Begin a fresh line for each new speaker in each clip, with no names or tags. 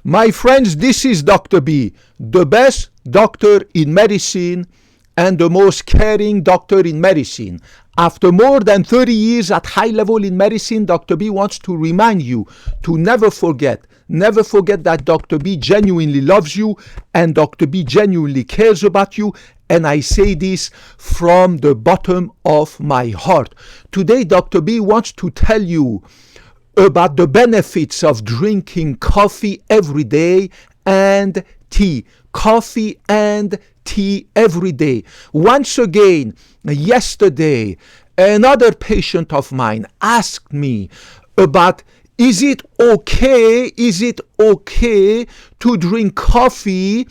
My friends, this is Dr. B, the best doctor in medicine and the most caring doctor in medicine. After more than 30 years at high level in medicine, Dr. B wants to remind you to never forget that Dr. B genuinely loves you and Dr. B genuinely cares about you. And I say this from the bottom of my heart. Today, Dr. B wants to tell you about the benefits of drinking coffee every day and tea. Coffee and tea every day. Once again, yesterday, another patient of mine asked me about is it okay to drink coffee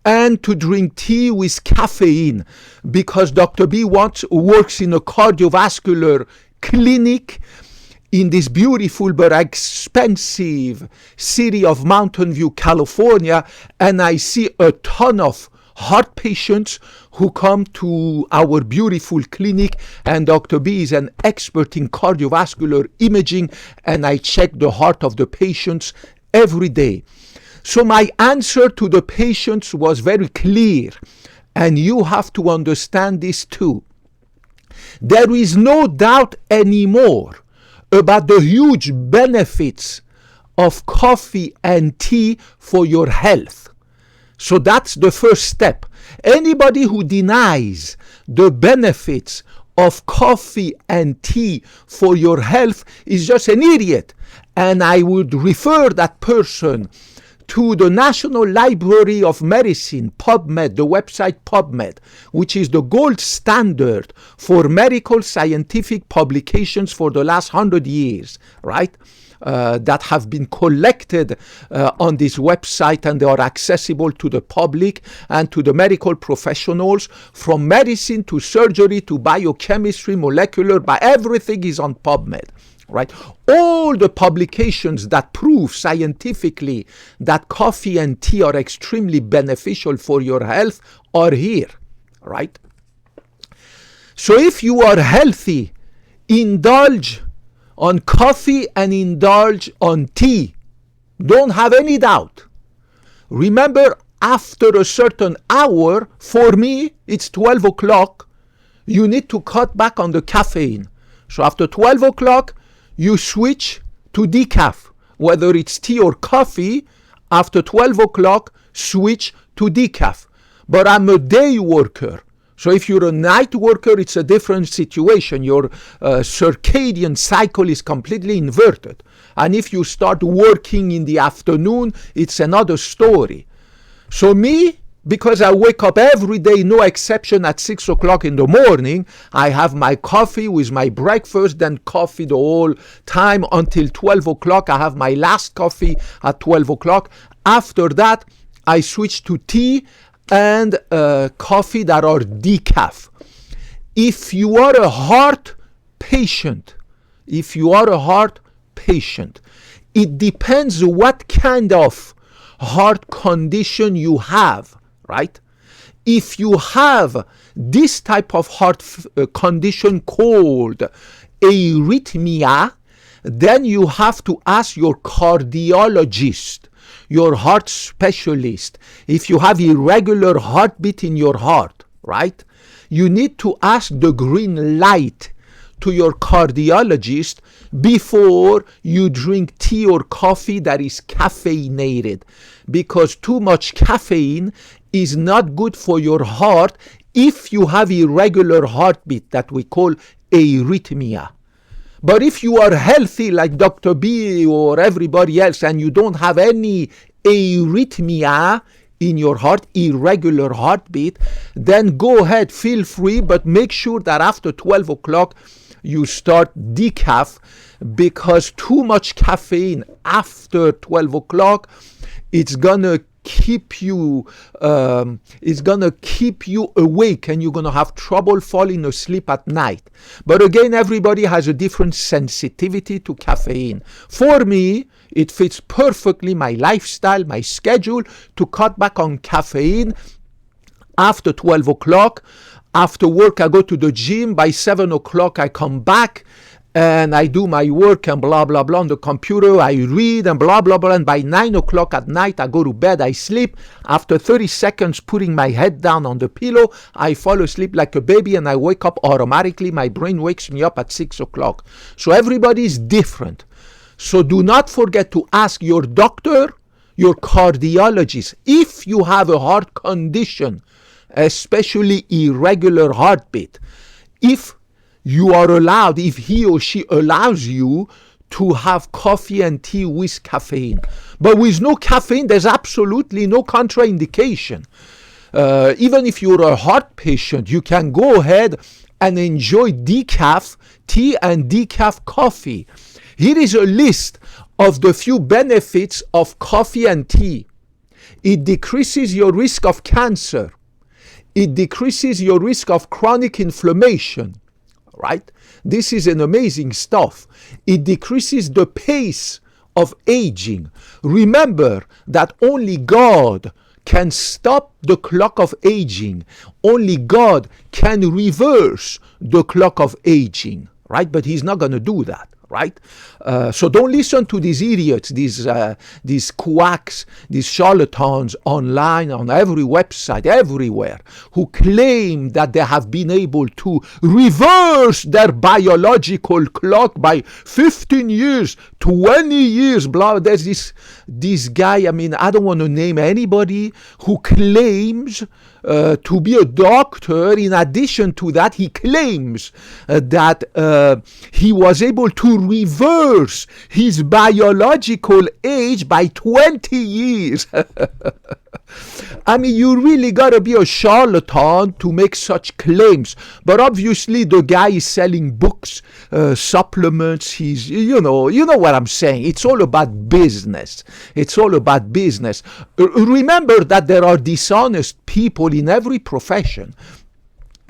and to drink tea with caffeine, because Dr. B works in a cardiovascular clinic in this beautiful but expensive city of Mountain View, California, and I see a ton of heart patients who come to our beautiful clinic, and Dr. B is an expert in cardiovascular imaging, and I check the heart of the patients every day. So my answer to the patients was very clear, and you have to understand this too. There is no doubt anymore about the huge benefits of coffee and tea for your health. So that's the first step. Anybody who denies the benefits of coffee and tea for your health is just an idiot. And I would refer that person to the National Library of Medicine, PubMed, the website PubMed, which is the gold standard for medical scientific publications for the last 100 years, right? That have been collected on this website, and they are accessible to the public and to the medical professionals, from medicine to surgery to biochemistry, molecular, everything is on PubMed. Right? All the publications that prove scientifically that coffee and tea are extremely beneficial for your health are here, right? So if you are healthy, indulge on coffee and indulge on tea. Don't have any doubt. Remember, after a certain hour, for me, it's 12 o'clock, you need to cut back on the caffeine. So after 12 o'clock, you switch to decaf, whether it's tea or coffee. After 12 o'clock, switch to decaf. But I'm a day worker. So if you're a night worker, it's a different situation. Your circadian cycle is completely inverted. And if you start working in the afternoon, it's another story. So me, because I wake up every day, no exception, at 6 o'clock in the morning, I have my coffee with my breakfast, then coffee the whole time until 12 o'clock. I have my last coffee at 12 o'clock. After that, I switch to tea and coffee that are decaf. If you are a heart patient, it depends what kind of heart condition you have. Right? If you have this type of heart condition called arrhythmia, then you have to ask your cardiologist, your heart specialist. If you have irregular heartbeat in your heart, right? You need to ask the green light to your cardiologist before you drink tea or coffee that is caffeinated, because too much caffeine is not good for your heart if you have irregular heartbeat that we call arrhythmia. But if you are healthy like Dr. B or everybody else and you don't have any arrhythmia in your heart, irregular heartbeat, then go ahead, feel free, but make sure that after 12 o'clock you start decaf, because too much caffeine after 12 o'clock, it's gonna keep you awake, and you're gonna have trouble falling asleep at night. But again, everybody has a different sensitivity to caffeine. For me, it fits perfectly my lifestyle, my schedule, to cut back on caffeine after 12 o'clock. After work, I go to the gym. By 7 o'clock, I come back and I do my work and blah, blah, blah on the computer. I read and blah, blah, blah. And by 9 o'clock at night, I go to bed, I sleep. After 30 seconds, putting my head down on the pillow, I fall asleep like a baby and I wake up automatically. My brain wakes me up at 6 o'clock. So everybody is different. So do not forget to ask your doctor, your cardiologist, if you have a heart condition, especially irregular heartbeat, if you are allowed, if he or she allows you to have coffee and tea with caffeine. But with no caffeine, there's absolutely no contraindication. Even if you're a heart patient, you can go ahead and enjoy decaf tea and decaf coffee. Here is a list of the few benefits of coffee and tea. It decreases your risk of cancer. It decreases your risk of chronic inflammation. Right? This is an amazing stuff. It decreases the pace of aging. Remember that only God can stop the clock of aging. Only God can reverse the clock of aging. Right? But he's not going to do that. Right? So don't listen to these idiots, these quacks, these charlatans online, on every website, everywhere, who claim that they have been able to reverse their biological clock by 15 years, 20 years, blah. There's this guy, I mean, I don't want to name anybody, who claims to be a doctor. In addition to that, he claims that he was able to reverse his biological age by 20 years. I mean, you really got to be a charlatan to make such claims. But obviously, the guy is selling books, supplements. He's, you know what I'm saying. It's all about business. It's all about business. Remember that there are dishonest people in every profession.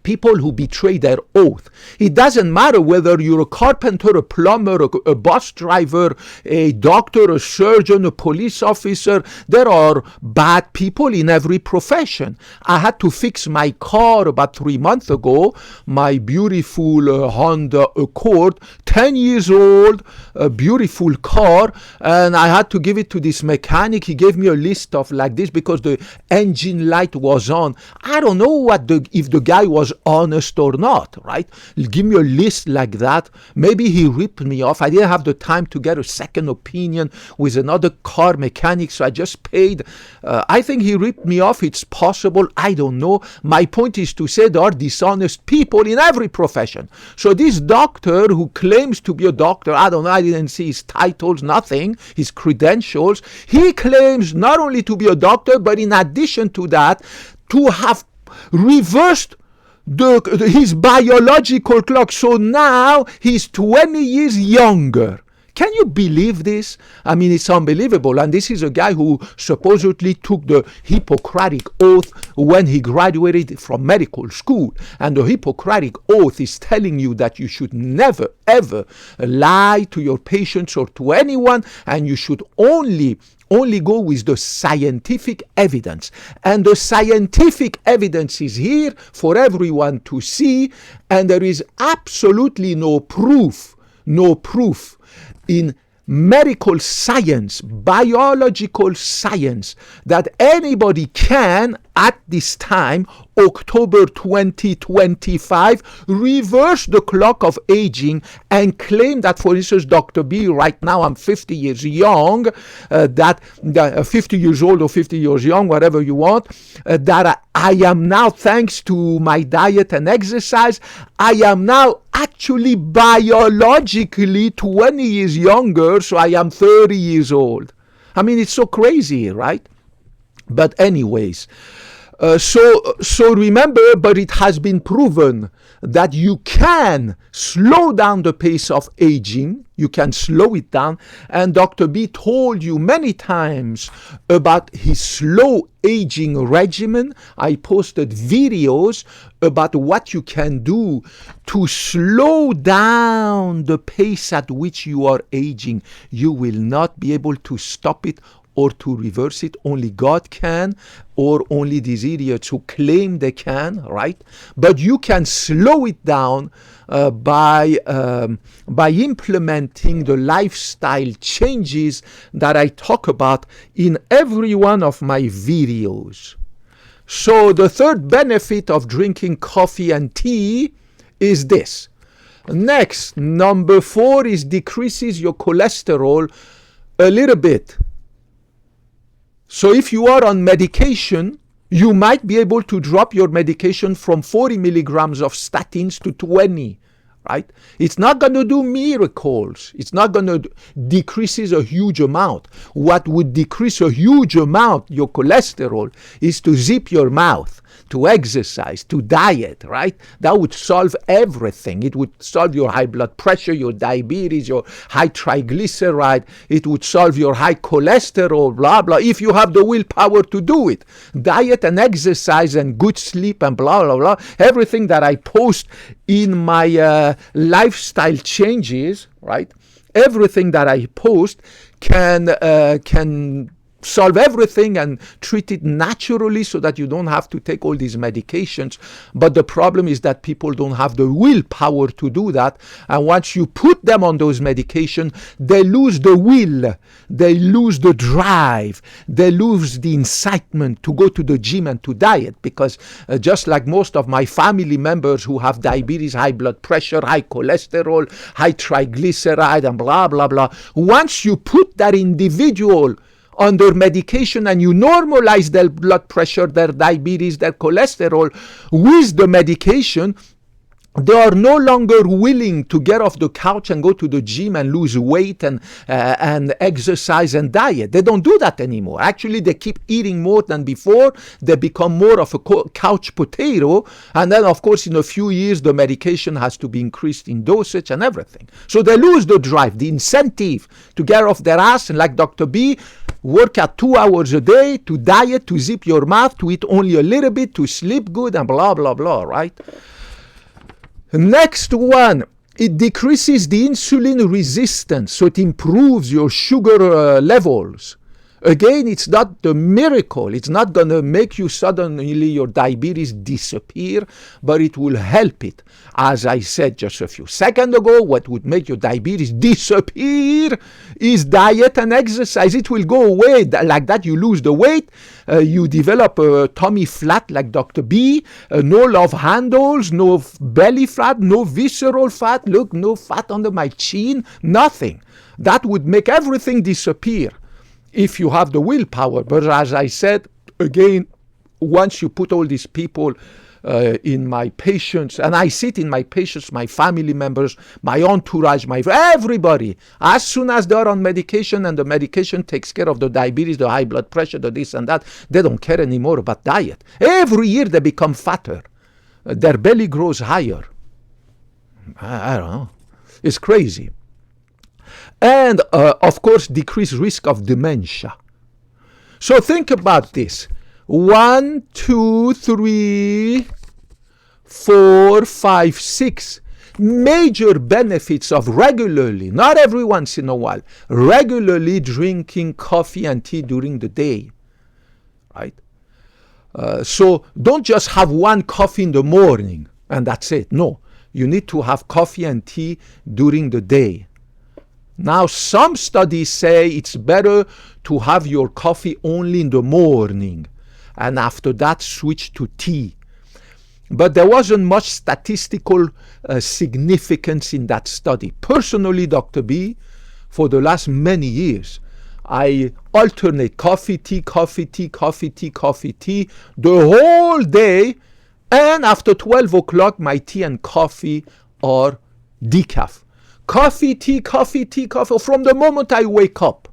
People who betray their oath. It doesn't matter whether you're a carpenter, a plumber, a bus driver, a doctor, a surgeon, a police officer. There are bad people in every profession. I had to fix my car about 3 months ago, my beautiful Honda Accord, 10 years old, a beautiful car, and I had to give it to this mechanic. He gave me a list of like this because the engine light was on. I don't know if the guy was honest or not, right? Give me a list like that. Maybe he ripped me off. I didn't have the time to get a second opinion with another car mechanic, so I just paid. I think he ripped me off. It's possible. I don't know. My point is to say there are dishonest people in every profession. So this doctor who claims to be a doctor, I don't know, I didn't see his titles, nothing, his credentials. He claims not only to be a doctor, but in addition to that, to have reversed his biological clock. So now he's 20 years younger. Can you believe this? I mean, it's unbelievable. And this is a guy who supposedly took the Hippocratic Oath when he graduated from medical school. And the Hippocratic Oath is telling you that you should never, ever lie to your patients or to anyone, and you should only go with the scientific evidence. And the scientific evidence is here for everyone to see, and there is absolutely no proof in medical science, biological science, that anybody can, at this time, October 2025, reverse the clock of aging and claim that, for instance, Dr. B, right now I'm 50 years young, 50 years old or 50 years young, whatever you want, that I am now, thanks to my diet and exercise, I am now actually biologically 20 years younger, so I am 30 years old. I mean, it's so crazy, right? But anyways, so remember, but it has been proven that you can slow down the pace of aging. You can slow it down. And Dr. B told you many times about his slow aging regimen. I posted videos about what you can do to slow down the pace at which you are aging. You will not be able to stop it. or to reverse it. Only God can, or only these idiots who claim they can, right? But you can slow it down by implementing the lifestyle changes that I talk about in every one of my videos. So the third benefit of drinking coffee and tea is this. Next, number 4 is decreases your cholesterol a little bit. So if you are on medication, you might be able to drop your medication from 40 milligrams of statins to 20, right? It's not going to do miracles. It's not going to decrease a huge amount. What would decrease a huge amount, your cholesterol, is to zip your mouth, to exercise, to diet, right? That would solve everything. It would solve your high blood pressure, your diabetes, your high triglyceride. It would solve your high cholesterol, blah, blah, if you have the willpower to do it. Diet and exercise and good sleep and blah, blah, blah. Everything that I post in my lifestyle changes, right? Everything that I post can solve everything and treat it naturally so that you don't have to take all these medications. But the problem is that people don't have the willpower to do that. And once you put them on those medications, they lose the will, they lose the drive, they lose the incitement to go to the gym and to diet. Because just like most of my family members who have diabetes, high blood pressure, high cholesterol, high triglyceride, and blah, blah, blah, once you put that individual under medication and you normalize their blood pressure, their diabetes, their cholesterol with the medication, they are no longer willing to get off the couch and go to the gym and lose weight and exercise and diet. They don't do that anymore. Actually, they keep eating more than before. They become more of a couch potato. And then, of course, in a few years, the medication has to be increased in dosage and everything. So they lose the drive, the incentive to get off their ass and, like Dr. B, work out 2 hours a day, to diet, to zip your mouth, to eat only a little bit, to sleep good, and blah, blah, blah, right? Next one, it decreases the insulin resistance, so it improves your sugar levels. Again, it's not the miracle. It's not going to make you suddenly your diabetes disappear, but it will help it. As I said just a few seconds ago, what would make your diabetes disappear is diet and exercise. It will go away. Like that, you lose the weight. You develop a tummy flat like Dr. B. No love handles, no belly fat, no visceral fat. Look, no fat under my chin, nothing. That would make everything disappear if you have the willpower. But as I said, again, once you put all these people in my patients, and I sit in my patients, my family members, my entourage, everybody, as soon as they're on medication and the medication takes care of the diabetes, the high blood pressure, the this and that, they don't care anymore about diet. Every year they become fatter. Their belly grows higher. I don't know. It's crazy. And, of course, decreased risk of dementia. So think about this. 1, 2, 3, 4, 5, 6 major benefits of regularly, not every once in a while, regularly drinking coffee and tea during the day, right? So don't just have one coffee in the morning and that's it. No, you need to have coffee and tea during the day. Now, some studies say it's better to have your coffee only in the morning and after that switch to tea. But there wasn't much statistical significance in that study. Personally, Dr. B, for the last many years, I alternate coffee, tea, coffee, tea, coffee, tea, coffee, tea the whole day. And after 12 o'clock, my tea and coffee are decaf. Coffee, tea, coffee, tea, coffee. From the moment I wake up,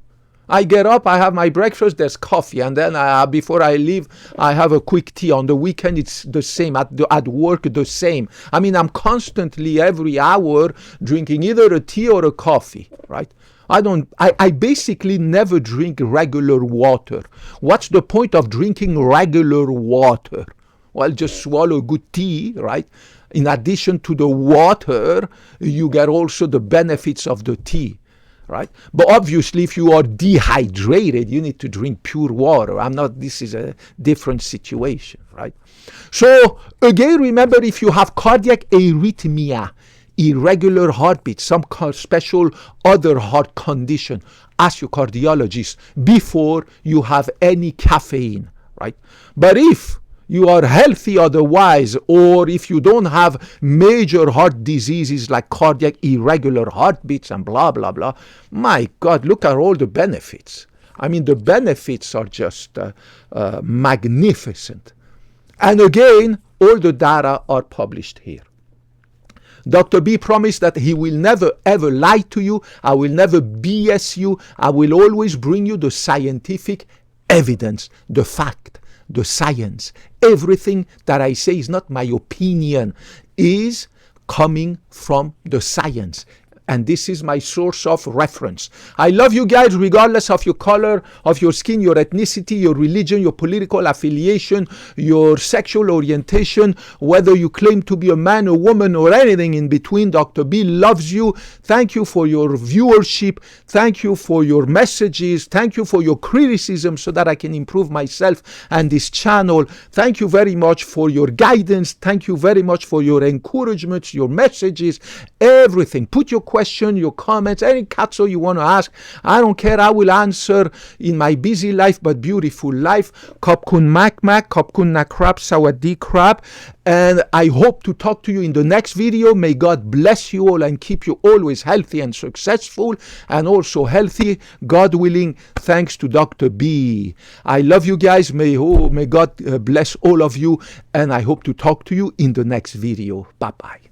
I get up, I have my breakfast, there's coffee. And then before I leave, I have a quick tea. On the weekend, it's the same. At work, the same. I mean, I'm constantly, every hour, drinking either a tea or a coffee, right? I basically never drink regular water. What's the point of drinking regular water? Well, just swallow good tea, right? In addition to the water, you get also the benefits of the tea. right? But obviously, if you are dehydrated, you need to drink pure water. This is a different situation, right? So again, remember, if you have cardiac arrhythmia, irregular heartbeat, some special other heart condition, ask your cardiologist before you have any caffeine, right? But if you are healthy otherwise, or if you don't have major heart diseases like cardiac irregular heartbeats and blah, blah, blah, my God, look at all the benefits. I mean, the benefits are just magnificent. And again, all the data are published here. Dr. B promised that he will never ever lie to you. I will never BS you. I will always bring you the scientific evidence, the fact, the science. Everything that I say is not my opinion, is coming from the science. And this is my source of reference. I love you guys regardless of your color, of your skin, your ethnicity, your religion, your political affiliation, your sexual orientation, whether you claim to be a man or woman or anything in between. Dr. B loves you. Thank you for your viewership. Thank you for your messages. Thank you for your criticism so that I can improve myself and this channel. Thank you very much for your guidance. Thank you very much for your encouragements, your messages, everything. Put your questions, your comments, any katso you want to ask. I don't care. I will answer in my busy life but beautiful life. Kopkun makmak, kopkun nakrab, sawadee krab. And I hope to talk to you in the next video. May God bless you all and keep you always healthy and successful, and also healthy, God willing, thanks to Dr. B. I love you guys. May God bless all of you, and I hope to talk to you in the next video. Bye-bye.